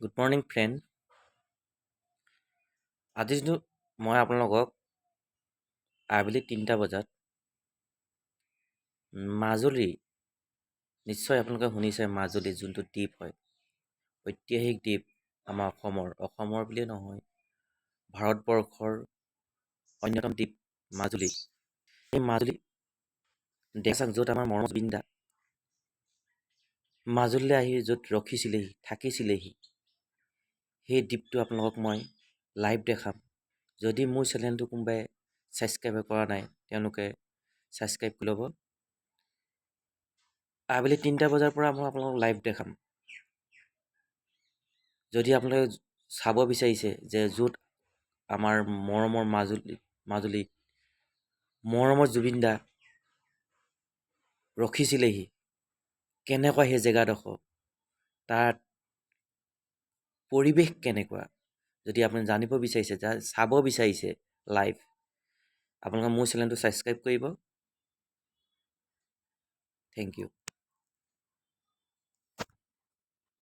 Good morning friend. আজি দিনটো মই আপোনালোকক আবেলি 3টা বজাত মাজুলী, নিশ্চয় আপোনালোকে শুনিছে মাজুলী যোনটো দ্বীপ হয়, ঐতিহাসিক দ্বীপ আমাৰ অসমৰ বুলিয়ে নহয় ভাৰতবৰ্ষৰ অন্যতম দ্বীপ মাজুলী। এই মাজুলী দেখাক য'ত আমাৰ মৰমৰ জুবিন দা মাজুলীলৈ আহি য'ত ৰখিছিলেহি, থাকিছিলেহি, সেই দ্বীপটো আপোনালোকক মই লাইভ দেখাম। যদি মোৰ চেনেলটো কোনোবাই ছাবস্ক্ৰাইব কৰা নাই, তেওঁলোকে ছাবস্ক্ৰাইব কৰি ল'ব। আবেলি 3টা বজাৰ পৰা মই আপোনালোকক লাইভ দেখাম। যদি আপোনালোকে চাব বিচাৰিছে যে য'ত আমাৰ মৰমৰ মাজুলীত মৰমৰ জুবিন দা ৰখিছিলেহি, কেনেকুৱা সেই জেগাডোখৰ, তাত পৰিৱেশ কেনেকুৱা, যদি আপুনি জানিব বিচাৰিছে, চাব বিচাৰিছে লাইভ, আপোনালোকে মোৰ চেনেলটো ছাবস্ক্ৰাইব কৰিব। Thank U.